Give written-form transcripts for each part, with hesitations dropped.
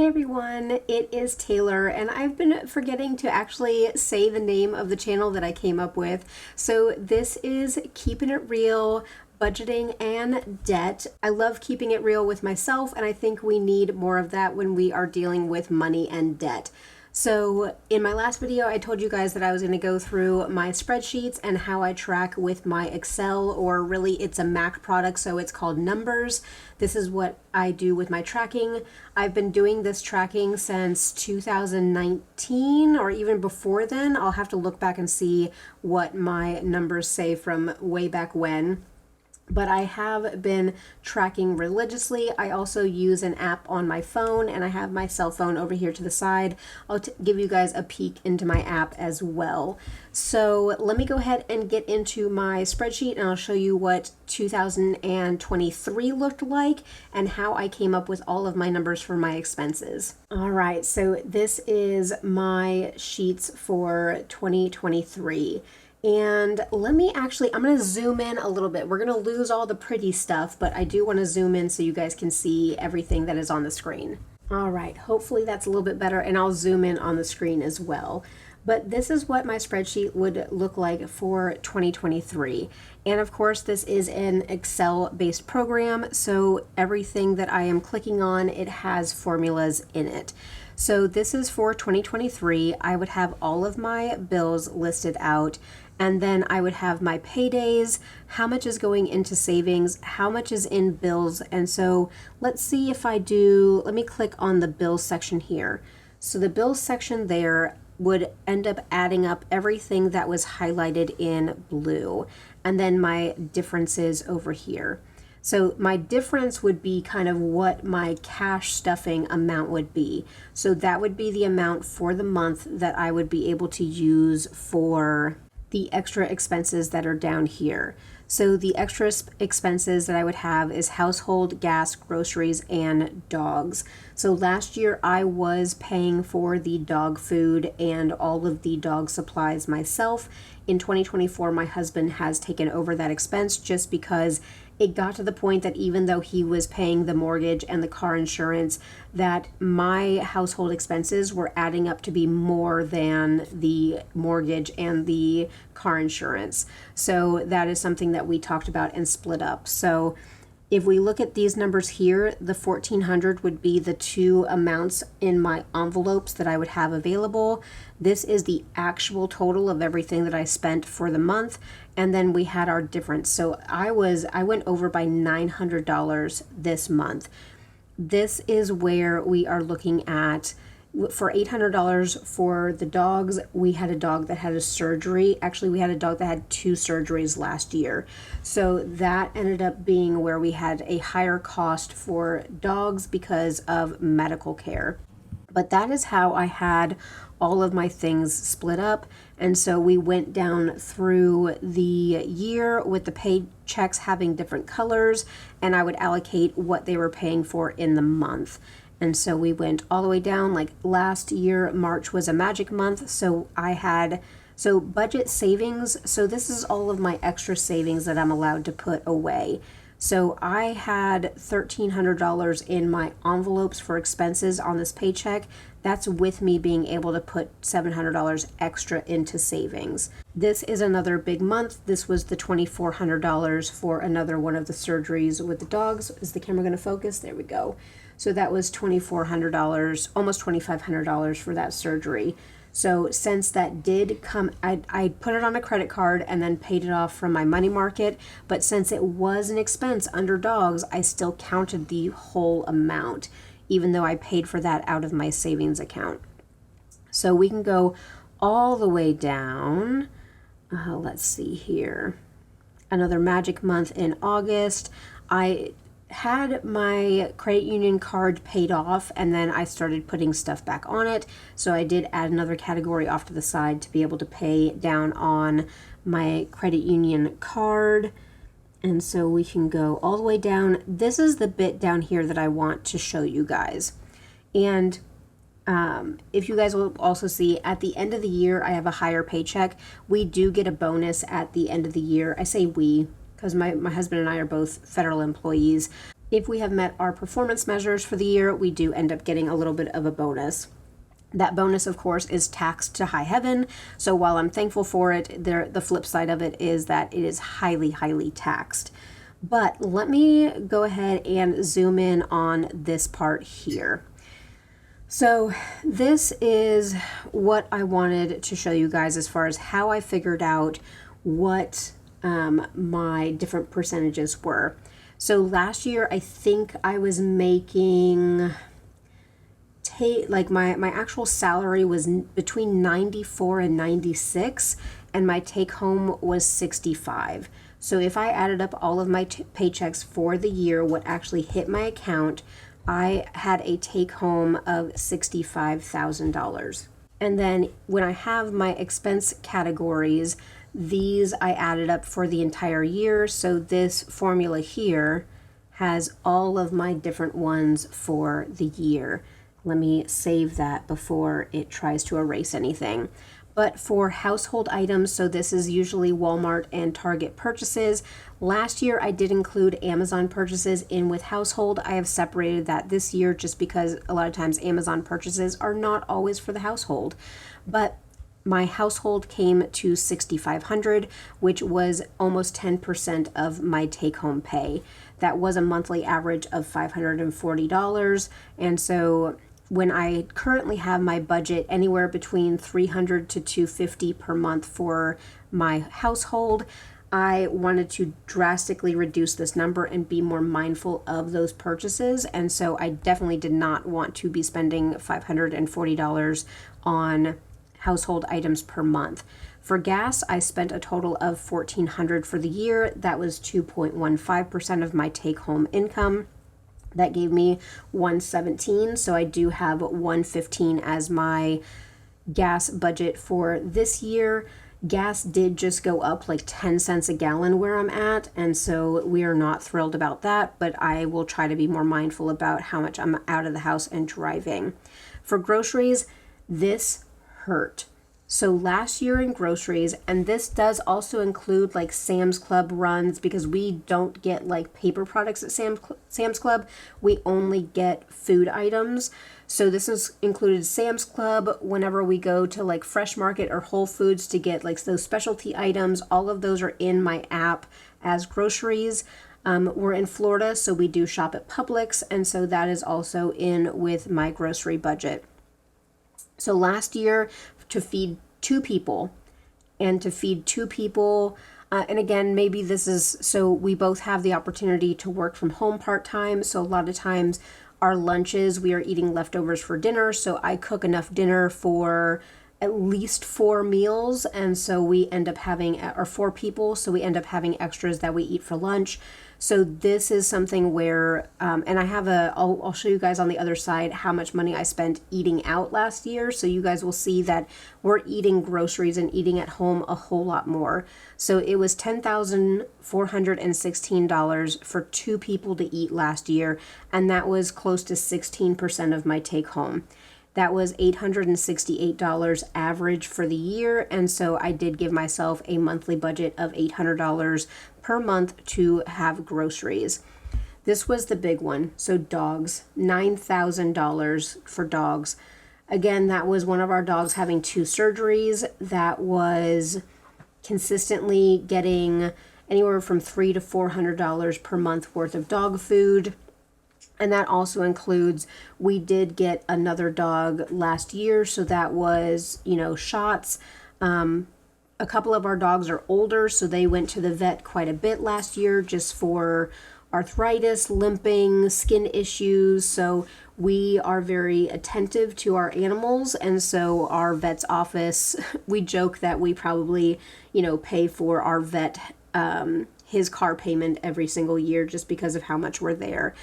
Hey everyone, it is Taylor, and I've been forgetting to actually say the name of the channel that I came up with. So, this is Keeping It Real, Budgeting and Debt. I love keeping it real with myself, and I think we need more of that when we are dealing with money and debt. So in my last video, I told you guys that I was going to go through my spreadsheets and how I track with my Excel, or really it's a Mac product, so it's called Numbers. This is what I do with my tracking. I've been doing this tracking since 2019 or even before then. I'll have to look back and see what my numbers say from way back when. But I have been tracking religiously. I also use an app on my phone, and I have my cell phone over here to the side. I'll give you guys a peek into my app as well. So let me go ahead and get into my spreadsheet, and I'll show you what 2023 looked like and how I came up with all of my numbers for my expenses. All right, so this is my sheets for 2023. And I'm going to zoom in a little bit. We're going to lose all the pretty stuff, but I do want to zoom in so you guys can see everything that is on the screen. All right, hopefully that's a little bit better, and I'll zoom in on the screen as well. But this is what my spreadsheet would look like for 2023. And of course, this is an Excel-based program, so everything that I am clicking on, it has formulas in it. So this is for 2023. I would have all of my bills listed out, and then I would have my paydays, how much is going into savings, how much is in bills. And so let's see if let me click on the bills section here. So the bills section there would end up adding up everything that was highlighted in blue, and then my differences over here. So my difference would be kind of what my cash stuffing amount would be. So that would be the amount for the month that I would be able to use for the extra expenses that are down here. So the extra expenses that I would have is household, gas, groceries, and dogs. So last year I was paying for the dog food and all of the dog supplies myself. In 2024, my husband has taken over that expense just because it got to the point that even though he was paying the mortgage and the car insurance, that my household expenses were adding up to be more than the mortgage and the car insurance. So that is something that we talked about and split up. So if we look at these numbers here, the $1,400 would be the two amounts in my envelopes that I would have available. This is the actual total of everything that I spent for the month. And then we had our difference. So I went over by $900 this month. This is where we are looking at. For $800 for the dogs, we had a dog that had a surgery. Actually, we had a dog that had 2 surgeries last year. So that ended up being where we had a higher cost for dogs because of medical care. But that is how I had all of my things split up. And so we went down through the year with the paychecks having different colors, and I would allocate what they were paying for in the month. And so we went all the way down. Like last year, March was a magic month. So budget savings. So this is all of my extra savings that I'm allowed to put away. So I had $1,300 in my envelopes for expenses on this paycheck. That's with me being able to put $700 extra into savings. This is another big month. This was the $2,400 for another one of the surgeries with the dogs. Is the camera going to focus? There we go. So that was $2,400, almost $2,500 for that surgery. So since that did come, I put it on a credit card and then paid it off from my money market. But since it was an expense under dogs, I still counted the whole amount, even though I paid for that out of my savings account. So we can go all the way down. Let's see here. Another magic month in August. I had my credit union card paid off, and then I started putting stuff back on it. So I did add another category off to the side to be able to pay down on my credit union card. And so we can go all the way down. This is the bit down here that I want to show you guys. And if you guys will also see, at the end of the year, I have a higher paycheck. We do get a bonus at the end of the year. I say we, because my husband and I are both federal employees. If we have met our performance measures for the year, we do end up getting a little bit of a bonus. That bonus, of course, is taxed to high heaven. So while I'm thankful for it, the flip side of it is that it is highly, highly taxed. But let me go ahead and zoom in on this part here. So this is what I wanted to show you guys as far as how I figured out what my different percentages were. So last year, I think I was making... like my actual salary was between 94 and 96, and my take home was 65. So if I added up all of my paychecks for the year, what actually hit my account, I had a take home of $65,000. And then when I have my expense categories, these I added up for the entire year. So this formula here has all of my different ones for the year. Let me save that before it tries to erase anything. But for household items, so this is usually Walmart and Target purchases. Last year, I did include Amazon purchases in with household. I have separated that this year just because a lot of times Amazon purchases are not always for the household. But my household came to $6,500, which was almost 10% of my take-home pay. That was a monthly average of $540, and so when I currently have my budget anywhere between $300 to $250 per month for my household, I wanted to drastically reduce this number and be more mindful of those purchases. And so I definitely did not want to be spending $540 on household items per month. For gas, I spent a total of $1,400 for the year. That was 2.15% of my take-home income. That gave me $117, so I do have $115 as my gas budget for this year. Gas did just go up like 10 cents a gallon where I'm at, and so we are not thrilled about that, but I will try to be more mindful about how much I'm out of the house and driving. For groceries, this hurt. So last year in groceries, and this does also include like Sam's Club runs, because we don't get like paper products at Sam's Club. We only get food items. So this is included Sam's Club. Whenever we go to like Fresh Market or Whole Foods to get like those specialty items, all of those are in my app as groceries. We're in Florida, so we do shop at Publix, and so that is also in with my grocery budget. So last year, to feed two people, and again, maybe this is, so we both have the opportunity to work from home part-time, so a lot of times our lunches, we are eating leftovers for dinner, so I cook enough dinner for at least 4 meals, and so we end up having, or 4 people, so we end up having extras that we eat for lunch. So this is something where, and I have I'll show you guys on the other side how much money I spent eating out last year. So you guys will see that we're eating groceries and eating at home a whole lot more. So it was $10,416 for 2 people to eat last year. And that was close to 16% of my take home. That was $868 average for the year, and so I did give myself a monthly budget of $800 per month to have groceries. This was the big one. So dogs, $9,000 for dogs. Again, that was one of our dogs having 2 surgeries. That was consistently getting anywhere from $300 to $400 per month worth of dog food. And that also includes, we did get another dog last year, so that was, shots. A couple of our dogs are older, so they went to the vet quite a bit last year just for arthritis, limping, skin issues. So we are very attentive to our animals, and so our vet's office, we joke that we probably, pay for our vet, his car payment every single year just because of how much we're there.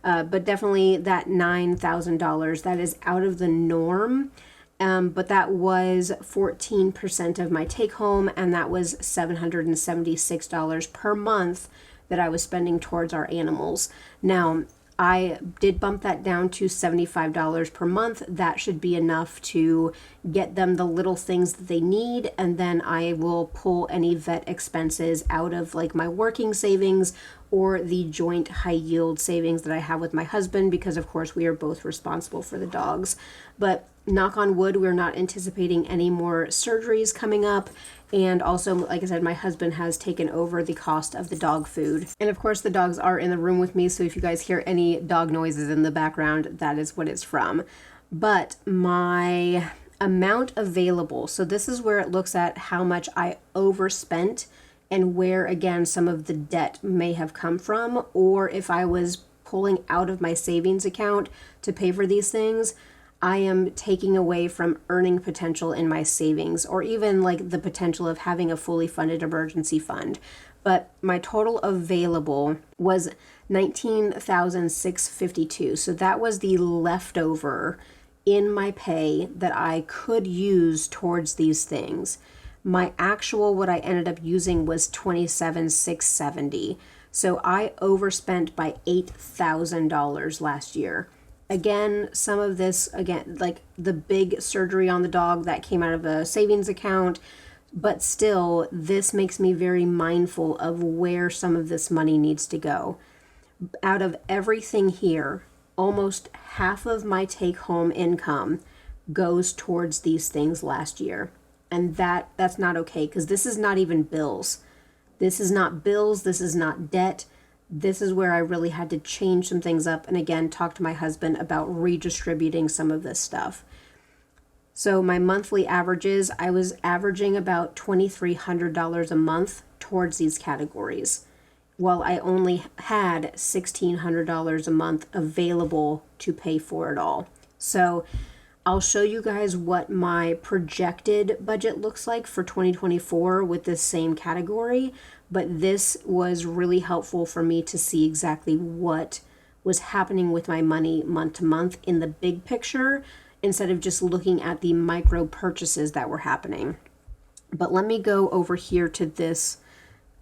But definitely that $9,000, that is out of the norm. But that was 14% of my take home, and that was $776 per month that I was spending towards our animals. Now, I did bump that down to $75 per month. That should be enough to get them the little things that they need, and then I will pull any vet expenses out of like my working savings or the joint high yield savings that I have with my husband, because of course we are both responsible for the dogs. But knock on wood, we're not anticipating any more surgeries coming up. And also, like I said, my husband has taken over the cost of the dog food. And of course, the dogs are in the room with me, so if you guys hear any dog noises in the background, that is what it's from. But my amount available, so this is where it looks at how much I overspent and where, again, some of the debt may have come from, or if I was pulling out of my savings account to pay for these things, I am taking away from earning potential in my savings, or even like the potential of having a fully funded emergency fund. But my total available was $19,652. So that was the leftover in my pay that I could use towards these things. My actual, what I ended up using was $27,670. So I overspent by $8,000 last year. Again, some of this, again, like the big surgery on the dog, that came out of a savings account, but still, this makes me very mindful of where some of this money needs to go. Out of everything here, almost half of my take-home income goes towards these things last year. And that's not okay, because this is not even bills. This is not bills, this is not debt. This is where I really had to change some things up, and again, talk to my husband about redistributing some of this stuff. So my monthly averages, I was averaging about $2,300 a month towards these categories, while I only had $1,600 a month available to pay for it all. So I'll show you guys what my projected budget looks like for 2024 with this same category, but this was really helpful for me to see exactly what was happening with my money month to month in the big picture, instead of just looking at the micro purchases that were happening. But let me go over here to this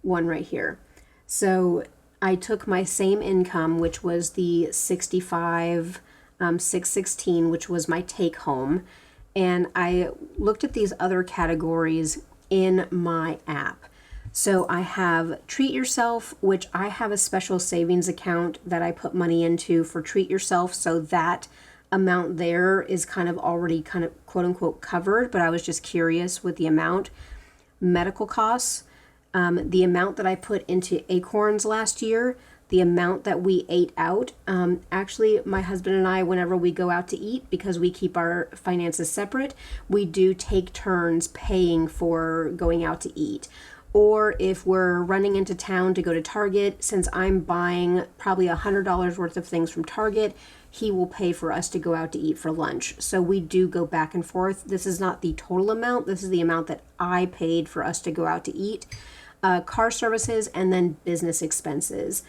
one right here. So I took my same income, which was the 65,616, which was my take home, and I looked at these other categories in my app. So I have Treat Yourself, which I have a special savings account that I put money into for Treat Yourself. So that amount there is kind of already kind of quote unquote covered, but I was just curious with the amount. Medical costs, the amount that I put into Acorns last year, the amount that we ate out. Actually, my husband and I, whenever we go out to eat, because we keep our finances separate, we do take turns paying for going out to eat. Or if we're running into town to go to Target, since I'm buying probably $100 worth of things from Target, he will pay for us to go out to eat for lunch. So we do go back and forth. This is not the total amount. This is the amount that I paid for us to go out to eat. Car services, and then business expenses.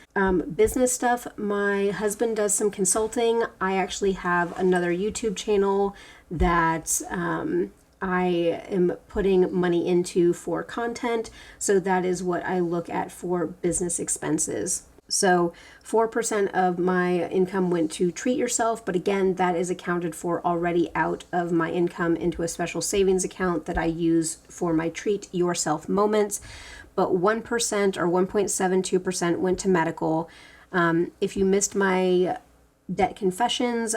Business stuff, my husband does some consulting. I actually have another YouTube channel that I am putting money into for content. So that is what I look at for business expenses. So 4% of my income went to Treat Yourself, but again, that is accounted for already out of my income into a special savings account that I use for my Treat Yourself moments. But 1% or 1.72% went to medical. If you missed my debt confessions,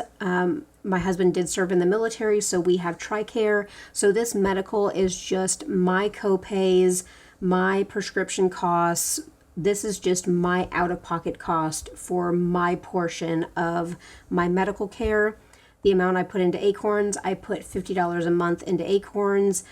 my husband did serve in the military, so we have TRICARE. So this medical is just my copays, my prescription costs. This is just my out-of-pocket cost for my portion of my medical care. The amount I put into Acorns, I put $50 a month into Acorns.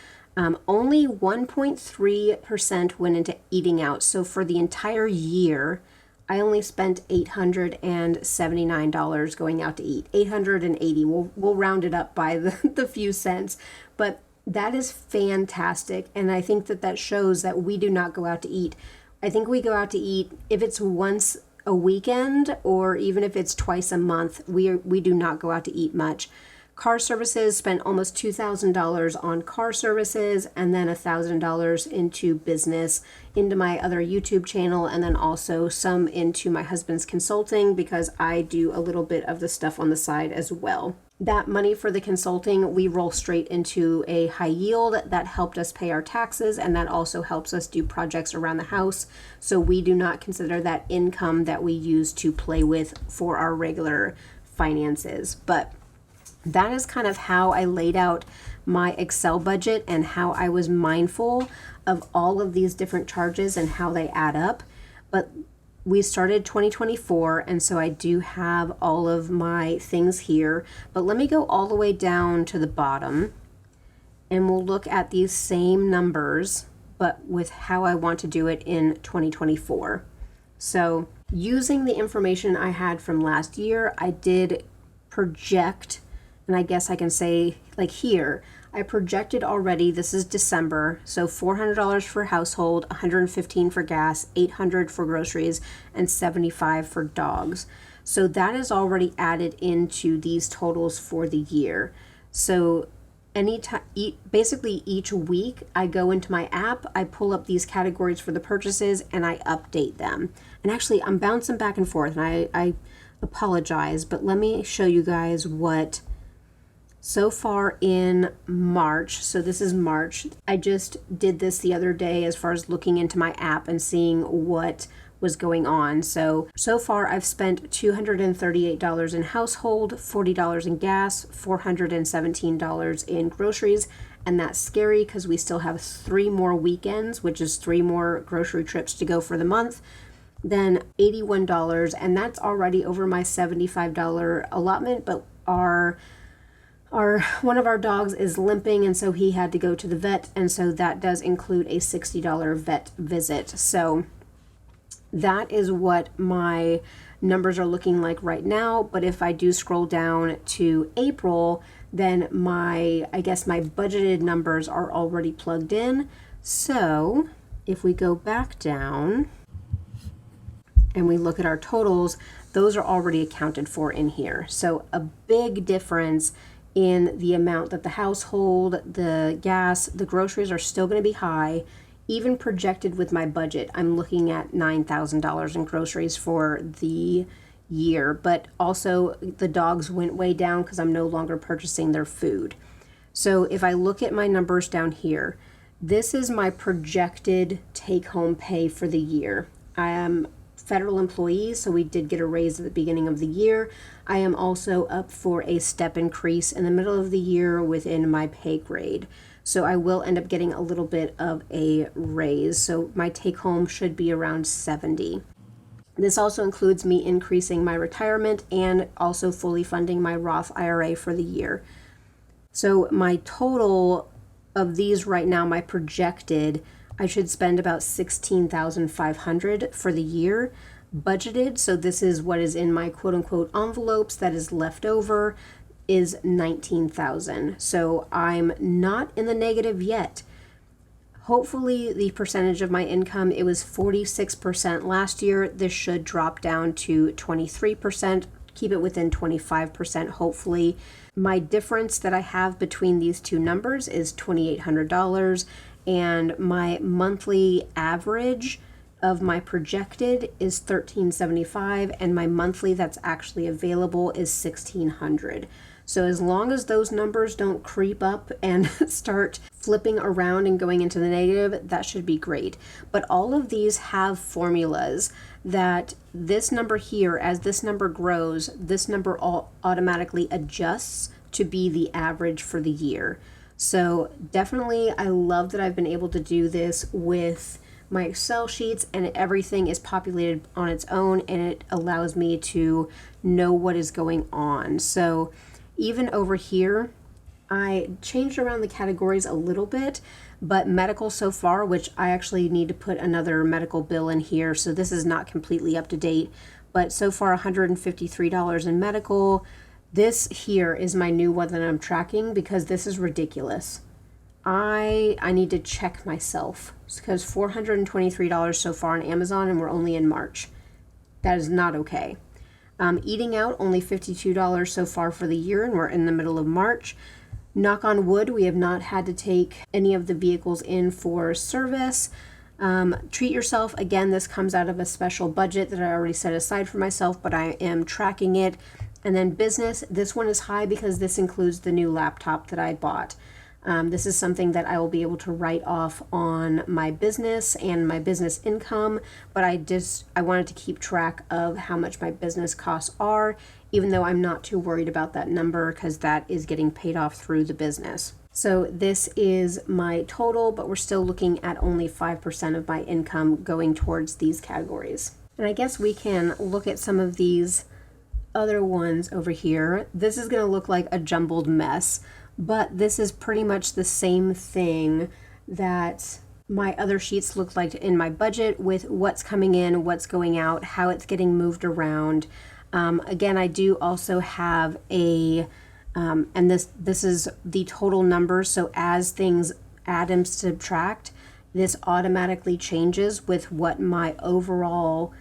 Only 1.3% went into eating out. So for the entire year, I only spent $879 going out to eat. 880. We'll round it up by the few cents, but that is fantastic. And I think that shows that we do not go out to eat. I think we go out to eat if it's once a weekend, or even if it's twice a month. We do not go out to eat much. Car services, spent almost $2,000 on car services, and then $1,000 into business, into my other YouTube channel, and then also some into my husband's consulting, because I do a little bit of the stuff on the side as well. That money for the consulting, we roll straight into a high yield that helped us pay our taxes, and that also helps us do projects around the house. So we do not consider that income that we use to play with for our regular finances. But that is kind of how I laid out my Excel budget and how I was mindful of all of these different charges and how they add up. But we started 2024, and so I do have all of my things here. But let me go all the way down to the bottom, and we'll look at these same numbers, but with how I want to do it in 2024. So using the information I had from last year, I did project, and I guess I can say, like here, I projected already, this is December, so $400 for household, $115 for gas, $800 for groceries, and $75 for dogs. So that is already added into these totals for the year. So basically each week I go into my app, I pull up these categories for the purchases, and I update them. And actually I'm bouncing back and forth, and I apologize, but let me show you guys what so far in March. So this is March. I just did this the other day as far as looking into my app and seeing what was going on. So far I've spent $238 in household, $40 in gas, $417 in groceries. And that's scary because we still have 3 more weekends, which is 3 more grocery trips to go for the month. Then $81, and that's already over my $75 allotment, but one of our dogs is limping, and so he had to go to the vet, and so that does include a $60 vet visit. So that is what my numbers are looking like right now. But if I do scroll down to April, then I guess my budgeted numbers are already plugged in. So if we go back down and we look at our totals, those are already accounted for in here. So a big difference in the amount that the household, the gas, the groceries are still going to be high. Even projected with my budget, I'm looking at $9,000 in groceries for the year, but also the dogs went way down because I'm no longer purchasing their food. So if I look at my numbers down here, this is my projected take-home pay for the year. I am federal employees, so we did get a raise at the beginning of the year. I am also up for a step increase in the middle of the year within my pay grade. So I will end up getting a little bit of a raise. So my take home should be around 70. This also includes me increasing my retirement and also fully funding my Roth IRA for the year. So my total of these right now, my projected, I should spend about $16,500 for the year budgeted. So this is what is in my quote unquote envelopes that is left over is $19,000. So I'm not in the negative yet. Hopefully the percentage of my income, it was 46% last year. This should drop down to 23%, keep it within 25%, hopefully. My difference that I have between these two numbers is $2,800. And my monthly average of my projected is $1,375, and my monthly that's actually available is $1,600. So as long as those numbers don't creep up and start flipping around and going into the negative, that should be great. But all of these have formulas that this number here, as this number grows, this number all automatically adjusts to be the average for the year. So definitely, I love that I've been able to do this with my Excel sheets, and everything is populated on its own, and it allows me to know what is going on. So even over here, I changed around the categories a little bit, but medical so far, which I actually need to put another medical bill in here, so this is not completely up to date, but so far $153 in medical. This here is my new one that I'm tracking because this is ridiculous. I need to check myself because $423 so far on Amazon, and we're only in March. That is not okay. Eating out, only $52 so far for the year, and we're in the middle of March. Knock on wood, we have not had to take any of the vehicles in for service. Treat yourself. Again, this comes out of a special budget that I already set aside for myself, but I am tracking it. And then business, this one is high because this includes the new laptop that I bought. This is something that I will be able to write off on my business and my business income, but I wanted to keep track of how much my business costs are, even though I'm not too worried about that number because that is getting paid off through the business. So this is my total, but we're still looking at only 5% of my income going towards these categories. And I guess we can look at some of these other ones over here. This is going to look like a jumbled mess, but this is pretty much the same thing that my other sheets look like in my budget, with what's coming in, what's going out, how it's getting moved around. Again, I do also have a, and this is the total number. So as things add and subtract, this automatically changes with what my overall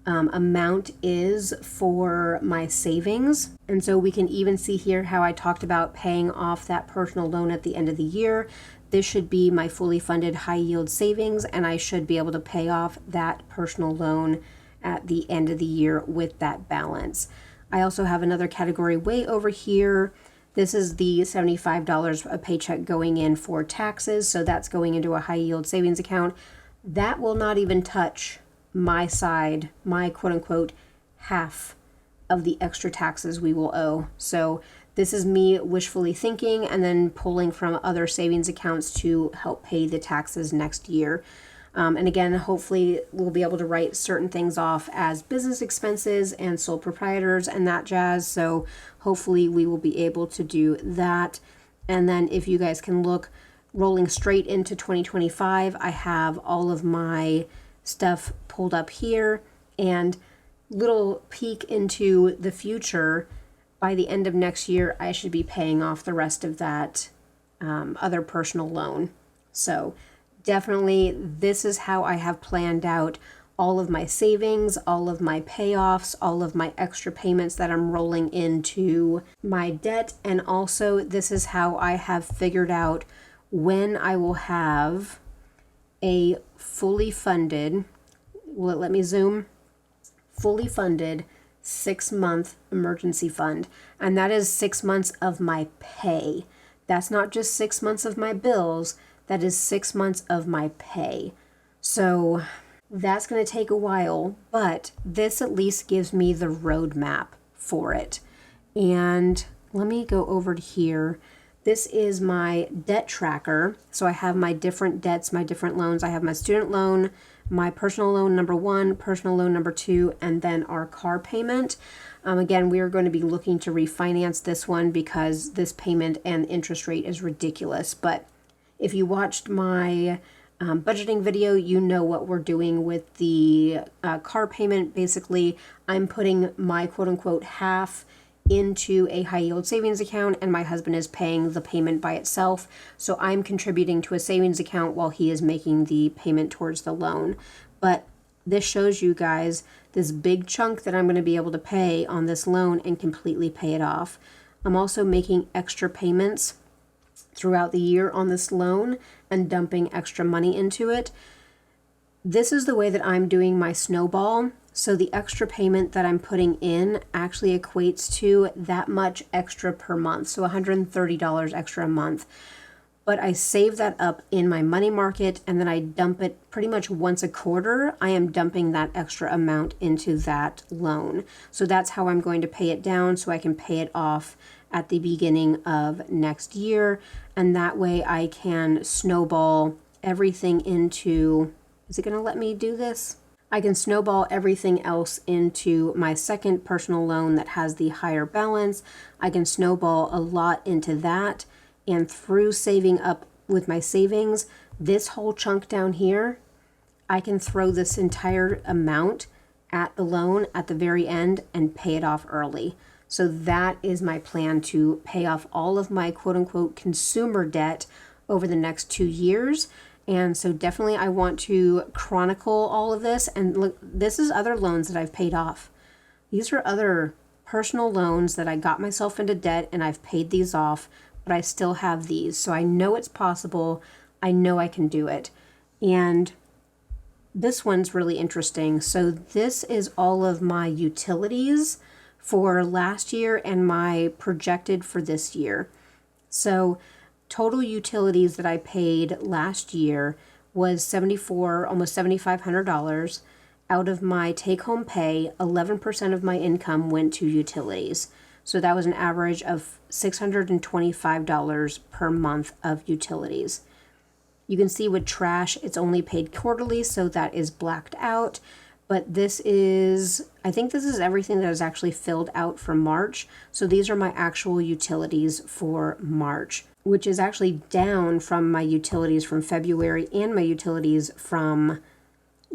amount is for my savings. And so we can even see here how I talked about paying off that personal loan at the end of the year. This should be my fully funded high yield savings, and I should be able to pay off that personal loan at the end of the year with that balance. I also have another category way over here. This is the $75 a paycheck going in for taxes. So that's going into a high yield savings account. That will not even touch my side, my quote unquote half of the extra taxes we will owe. So this is me wishfully thinking and then pulling from other savings accounts to help pay the taxes next year. And again, hopefully we'll be able to write certain things off as business expenses and sole proprietors and that jazz. So hopefully we will be able to do that. And then if you guys can look, rolling straight into 2025, I have all of my stuff pulled up here, and little peek into the future. By the end of next year, I should be paying off the rest of that other personal loan. So definitely this is how I have planned out all of my savings, all of my payoffs, all of my extra payments that I'm rolling into my debt. And also this is how I have figured out when I will have a fully funded, let me zoom, fully funded 6-month emergency fund. And that is 6 months of my pay. That's not just 6 months of my bills, that is 6 months of my pay. So that's going to take a while, but this at least gives me the roadmap for it. And let me go over to here. This is my debt tracker. So I have my different debts, my different loans. I have my student loan, my personal loan number 1, personal loan number 2, and then our car payment. Again, we are going to be looking to refinance this one because this payment and interest rate is ridiculous. But if you watched my budgeting video, you know what we're doing with the car payment. Basically, I'm putting my quote unquote half into a high yield savings account, and my husband is paying the payment by itself. So I'm contributing to a savings account while he is making the payment towards the loan. But this shows you guys this big chunk that I'm going to be able to pay on this loan and completely pay it off. I'm also making extra payments throughout the year on this loan and dumping extra money into it. This is the way that I'm doing my snowball. So the extra payment that I'm putting in actually equates to that much extra per month. So $130 extra a month. But I save that up in my money market, and then I dump it pretty much once a quarter. I am dumping that extra amount into that loan. So that's how I'm going to pay it down, so I can pay it off at the beginning of next year. And that way I can snowball everything into, is it going to let me do this? I can snowball everything else into my second personal loan that has the higher balance. I can snowball a lot into that. And through saving up with my savings, this whole chunk down here, I can throw this entire amount at the loan at the very end and pay it off early. So that is my plan, to pay off all of my quote unquote consumer debt over the next 2 years. And so definitely I want to chronicle all of this. And look, this is other loans that I've paid off. These are other personal loans that I got myself into debt and I've paid these off, but I still have these. So I know it's possible. I know I can do it. And this one's really interesting. So this is all of my utilities for last year and my projected for this year. So total utilities that I paid last year was almost $7,500. Out of my take-home pay, 11% of my income went to utilities. So that was an average of $625 per month of utilities. You can see with trash, it's only paid quarterly, so that is blacked out. But I think this is everything that is actually filled out for March. So these are my actual utilities for March, which is actually down from my utilities from February and my utilities from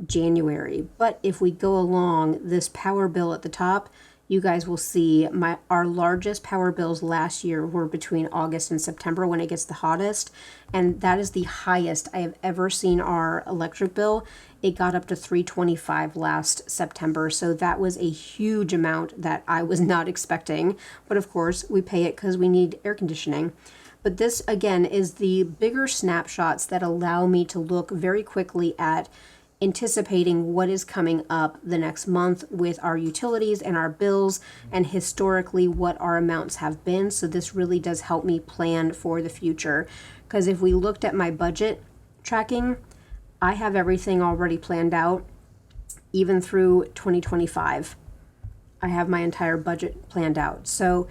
January. But if we go along this power bill at the top, you guys will see our largest power bills last year were between August and September when it gets the hottest, and that is the highest I have ever seen our electric bill. It got up to $325 last September, so that was a huge amount that I was not expecting, but of course we pay it because we need air conditioning. But this again is the bigger snapshots that allow me to look very quickly at anticipating what is coming up the next month with our utilities and our bills, and historically what our amounts have been. So this really does help me plan for the future, because if we looked at my budget tracking, I have everything already planned out even through 2025. I have my entire budget planned out. So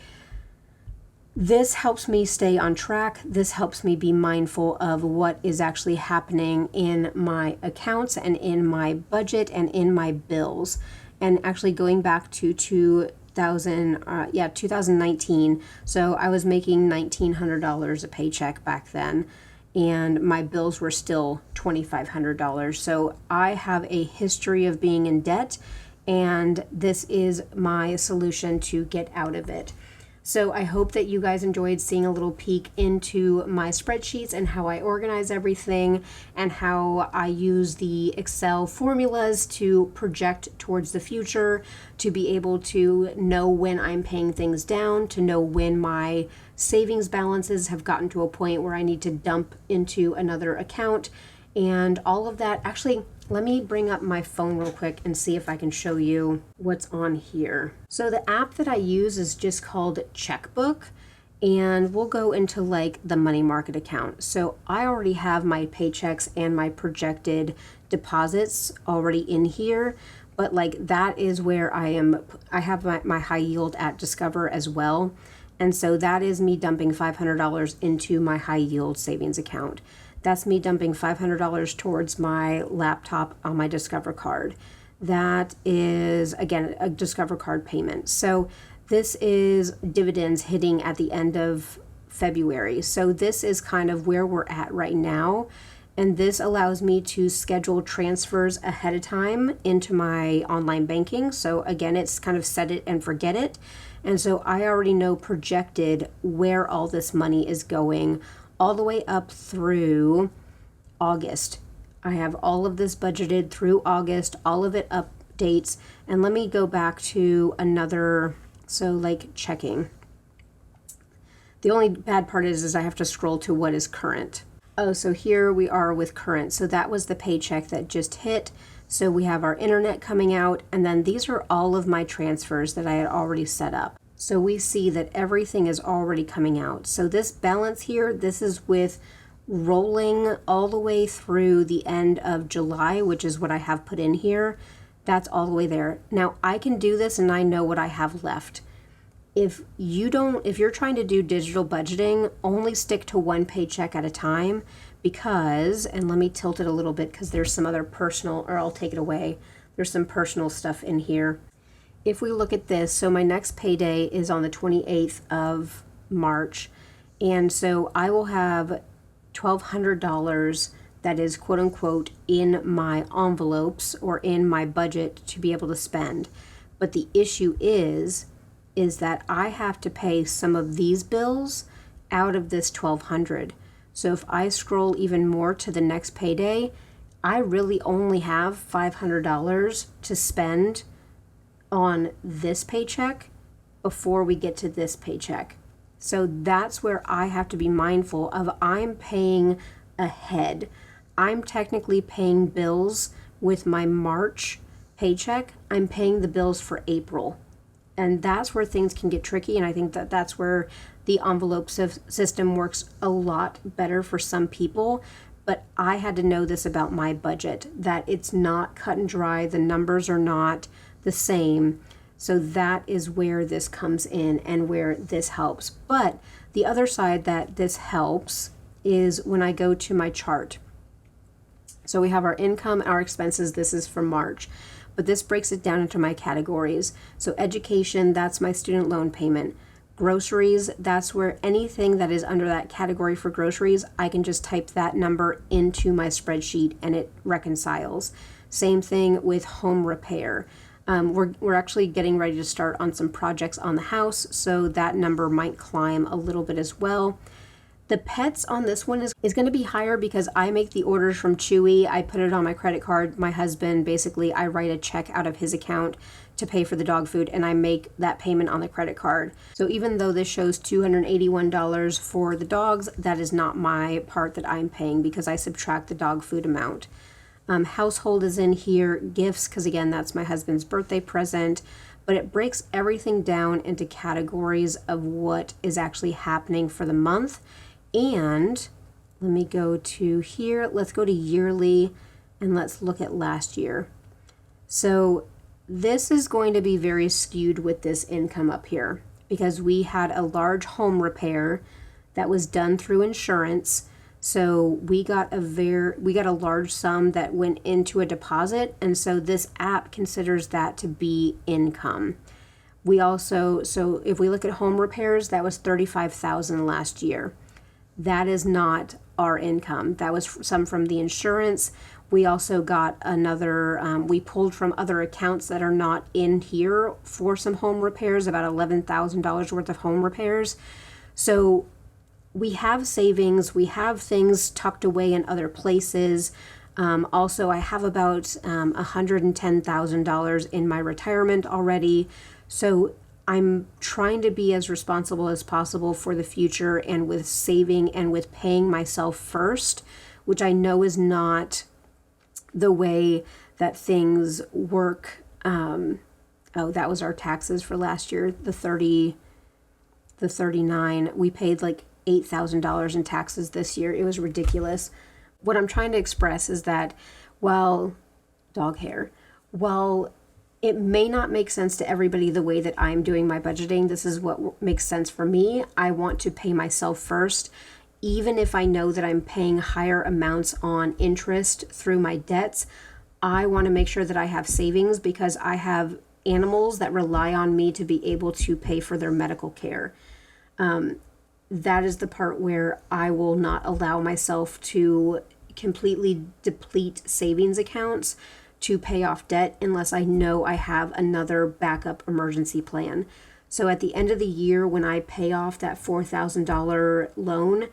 this helps me stay on track. This helps me be mindful of what is actually happening in my accounts and in my budget and in my bills. And actually going back to 2019. So I was making $1,900 a paycheck back then, and my bills were still $2,500. So I have a history of being in debt, and this is my solution to get out of it. So I hope that you guys enjoyed seeing a little peek into my spreadsheets and how I organize everything and how I use the Excel formulas to project towards the future, to be able to know when I'm paying things down, to know when my savings balances have gotten to a point where I need to dump into another account, and all of that. Actually, let me bring up my phone real quick and see if I can show you what's on here. So the app that I use is just called Checkbook, and we'll go into like the money market account. So I already have my paychecks and my projected deposits already in here, but like that is where I have my high yield at Discover as well. And so that is me dumping $500 into my high yield savings account. That's me dumping $500 towards my laptop on my Discover card. That is, again, a Discover card payment. So this is dividends hitting at the end of February. So this is kind of where we're at right now. And this allows me to schedule transfers ahead of time into my online banking. So again, it's kind of set it and forget it. And so I already know projected where all this money is going all the way up through August. I have all of this budgeted through August, all of it updates. And let me go back to another, so like checking. The only bad part is I have to scroll to what is current. Oh, so here we are with current. So that was the paycheck that just hit. So we have our internet coming out, and then these are all of my transfers that I had already set up. So we see that everything is already coming out. So this balance here, this is with rolling all the way through the end of July, which is what I have put in here. That's all the way there. Now I can do this and I know what I have left. If you're trying to do digital budgeting, only stick to one paycheck at a time, because, and let me tilt it a little bit because there's some other personal, or I'll take it away. There's some personal stuff in here. If we look at this, so my next payday is on the 28th of March. And so I will have $1,200 that is quote unquote in my envelopes or in my budget to be able to spend. But the issue is that I have to pay some of these bills out of this $1,200. So if I scroll even more to the next payday, I really only have $500 to spend on this paycheck before we get to this paycheck. So that's where I have to be mindful of. I'm paying ahead. I'm technically paying bills with my March paycheck. I'm paying the bills for April. And that's where things can get tricky. And I think that that's where the envelope system works a lot better for some people. But I had to know this about my budget, that it's not cut and dry. The numbers are not the same. So that is where this comes in and where this helps. But the other side that this helps is when I go to my chart. So we have our income, our expenses. This is for March, but this breaks it down into my categories. So education, that's my student loan payment. Groceries, that's where anything that is under that category for groceries, I can just type that number into my spreadsheet and it reconciles. Same thing with home repair. We're actually getting ready to start on some projects on the house, so that number might climb a little bit as well. The pets on this one is going to be higher because I make the orders from Chewy. I put it on my credit card. My husband, basically, I write a check out of his account to pay for the dog food, and I make that payment on the credit card. So even though this shows $281 for the dogs, that is not my part that I'm paying because I subtract the dog food amount. Household is in here, gifts, because again, that's my husband's birthday present, but it breaks everything down into categories of what is actually happening for the month. And let me go to here. Let's go to yearly and let's look at last year. So this is going to be very skewed with this income up here because we had a large home repair that was done through insurance. So we got a large sum that went into a deposit, and so this app considers that to be income. We also, so if we look at home repairs, that was $35,000 last year. That is not our income. That was some from the insurance. We also got another, we pulled from other accounts that are not in here for some home repairs, about $11,000 worth of home repairs. So we have savings, we have things tucked away in other places. Also, I have about $110,000 in my retirement already. So I'm trying to be as responsible as possible for the future and with saving and with paying myself first, which I know is not the way that things work. Oh, that was our taxes for last year, the 39. We paid like $8,000 in taxes this year. It was ridiculous. What I'm trying to express is that while it may not make sense to everybody the way that I'm doing my budgeting, this is what makes sense for me. I want to pay myself first, even if I know that I'm paying higher amounts on interest through my debts. I want to make sure that I have savings because I have animals that rely on me to be able to pay for their medical care. That is the part where I will not allow myself to completely deplete savings accounts to pay off debt unless I know I have another backup emergency plan. So at the end of the year, when I pay off that $4,000 loan,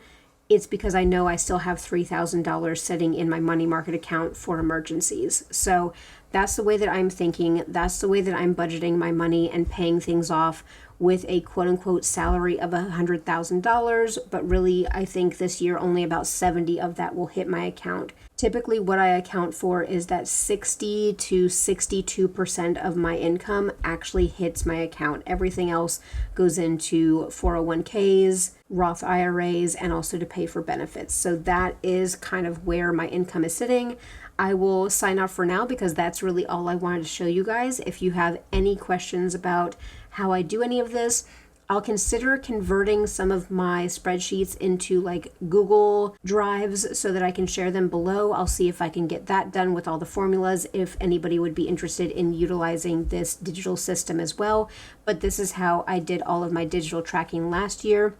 it's because I know I still have $3,000 sitting in my money market account for emergencies. So that's the way that I'm thinking. That's the way that I'm budgeting my money and paying things off with a quote unquote salary of $100,000. But really, I think this year only about 70 of that will hit my account. Typically, what I account for is that 60 to 62% of my income actually hits my account. Everything else goes into 401ks, Roth IRAs, and also to pay for benefits. So that is kind of where my income is sitting. I will sign off for now because that's really all I wanted to show you guys. If you have any questions about how I do any of this, I'll consider converting some of my spreadsheets into like Google Drives so that I can share them below. I'll see if I can get that done with all the formulas if anybody would be interested in utilizing this digital system as well. But this is how I did all of my digital tracking last year.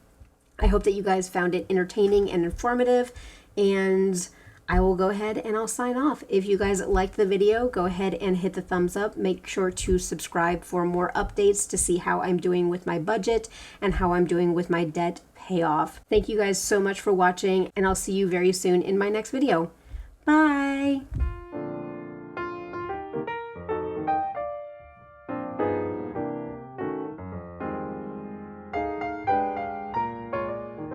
I hope that you guys found it entertaining and informative, and I will go ahead and I'll sign off. If you guys liked the video, go ahead and hit the thumbs up. Make sure to subscribe for more updates to see how I'm doing with my budget and how I'm doing with my debt payoff. Thank you guys so much for watching, and I'll see you very soon in my next video. Bye!